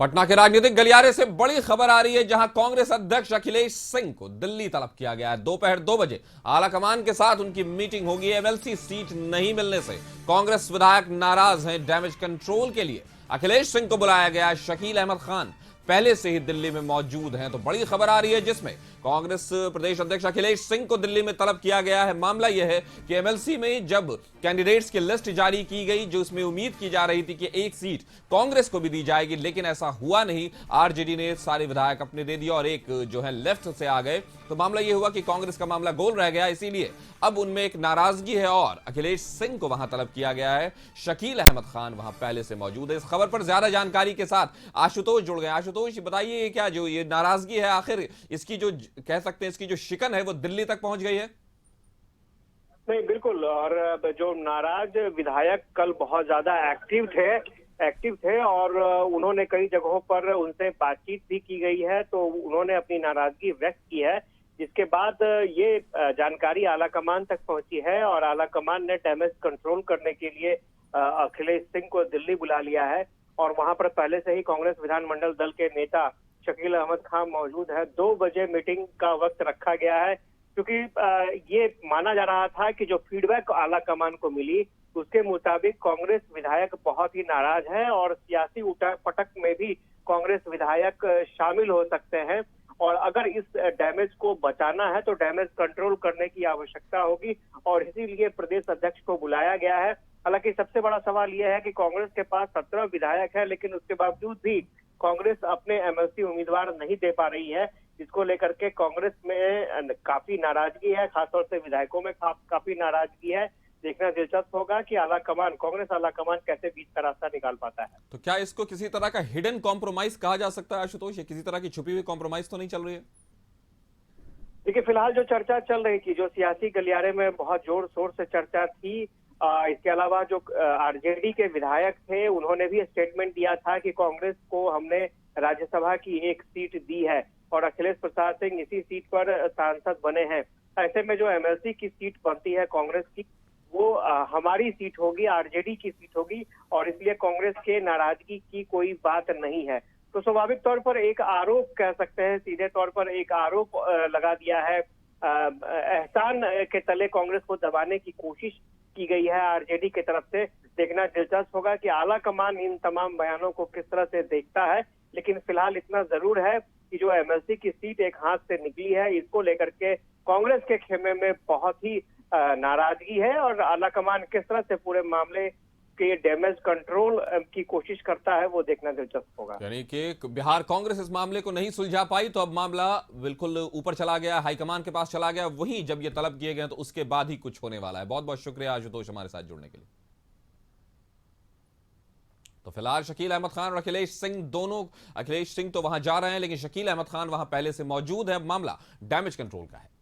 पटना के राजनीतिक गलियारे से बड़ी खबर आ रही है, जहां कांग्रेस अध्यक्ष अखिलेश सिंह को दिल्ली तलब किया गया है। दोपहर 2 बजे आलाकमान के साथ उनकी मीटिंग होगी। एमएलसी सीट नहीं मिलने से कांग्रेस विधायक नाराज हैं। डैमेज कंट्रोल के लिए अखिलेश सिंह को बुलाया गया। शकील अहमद खान पहले से ही दिल्ली में मौजूद हैं। तो बड़ी खबर आ रही है, जिसमें कांग्रेस प्रदेश अध्यक्ष अखिलेश सिंह को दिल्ली में तलब किया गया है। मामला यह है कि एमएलसी में जब कैंडिडेट्स की लिस्ट जारी की गई, जो इसमें उम्मीद की जा रही थी कि एक सीट कांग्रेस को भी दी जाएगी, लेकिन ऐसा हुआ नहीं। आरजेडी ने सारे विधायक अपने दे दिए और एक जो है लेफ्ट से आ गए। तो मामला यह हुआ कि कांग्रेस का मामला गोल रह गया, इसीलिए अब उनमें एक नाराजगी है और अखिलेश सिंह को वहां तलब किया गया है। शकील अहमद खान वहां पहले से मौजूद है। इस खबर पर ज्यादा जानकारी के साथ आशुतोष जुड़ गए। आशुतोष, बताइए, ये क्या जो ये नाराजगी है, आखिर इसकी जो कह सकते हैं इसकी जो शिकन है वो दिल्ली तक पहुंच गई है? नहीं, बिल्कुल। और जो नाराज विधायक कल बहुत ज्यादा एक्टिव थे और उन्होंने कई जगहों पर उनसे बातचीत भी की गई है, तो उन्होंने अपनी नाराजगी व्यक्त की है। जिसके बाद ये जानकारी आलाकमान तक पहुंची है और आलाकमान ने डैमेज कंट्रोल करने के लिए अखिलेश सिंह को दिल्ली बुला लिया है। और वहां पर पहले से ही कांग्रेस विधानमंडल दल के नेता शकील अहमद खान मौजूद है। 2 बजे मीटिंग का वक्त रखा गया है, क्योंकि ये माना जा रहा था कि जो फीडबैक आलाकमान को मिली उसके मुताबिक कांग्रेस विधायक बहुत ही नाराज है और सियासी उठक-पटक में भी कांग्रेस विधायक शामिल हो सकते हैं। और अगर इस डैमेज को बचाना है तो डैमेज कंट्रोल करने की आवश्यकता होगी और इसीलिए प्रदेश अध्यक्ष को बुलाया गया है। हालांकि सबसे बड़ा सवाल यह है कि कांग्रेस के पास 17 विधायक है, लेकिन उसके बावजूद भी कांग्रेस अपने एमएलसी उम्मीदवार नहीं दे पा रही है, जिसको लेकर के कांग्रेस में काफी नाराजगी है। खासतौर से विधायकों में काफी नाराजगी है। देखना दिलचस्प होगा कि कांग्रेस आलाकमान कैसे बीच का रास्ता निकाल पाता है। तो क्या इसको किसी तरह का हिडन कॉम्प्रोमाइज कहा जा सकता है आशुतोष? ये किसी तरह की छुपी हुई कॉम्प्रोमाइज तो नहीं चल रही है? देखिए, फिलहाल जो चर्चा चल रही थी, जो सियासी गलियारे में बहुत जोर शोर से चर्चा थी, इसके अलावा जो आरजेडी के विधायक थे उन्होंने भी स्टेटमेंट दिया था कि कांग्रेस को हमने राज्यसभा की एक सीट दी है और अखिलेश प्रसाद सिंह इसी सीट पर सांसद बने हैं। ऐसे में जो एमएलसी की सीट बनती है कांग्रेस की, वो हमारी सीट होगी, आरजेडी की सीट होगी और इसलिए कांग्रेस के नाराजगी की कोई बात नहीं है। तो स्वाभाविक तौर पर एक आरोप कह सकते हैं, सीधे तौर पर एक आरोप लगा दिया है। एहसान के तले कांग्रेस को दबाने की कोशिश की गई है आरजेडी की तरफ से। देखना दिलचस्प होगा कि आलाकमान इन तमाम बयानों को किस तरह से देखता है, लेकिन फिलहाल इतना जरूर है कि जो एमएलसी की सीट एक हाथ से निकली है, इसको लेकर के कांग्रेस के खेमे में बहुत ही नाराजगी है और आलाकमान किस तरह से पूरे मामले के डैमेज कंट्रोल की कोशिश करता है, वो देखना दिलचस्प होगा। यानी कि बिहार कांग्रेस इस मामले को नहीं सुलझा पाई, तो अब मामला बिल्कुल ऊपर चला गया, हाईकमान के पास चला गया। वहीं जब ये तलब किए गए तो उसके बाद ही कुछ होने वाला है। बहुत बहुत शुक्रिया आशुतोष हमारे साथ जुड़ने के लिए। तो फिलहाल शकील अहमद खान और अखिलेश सिंह दोनों, अखिलेश सिंह तो वहां जा रहे हैं, लेकिन शकील अहमद खान वहां पहले से मौजूद है। अब मामला डैमेज कंट्रोल का है।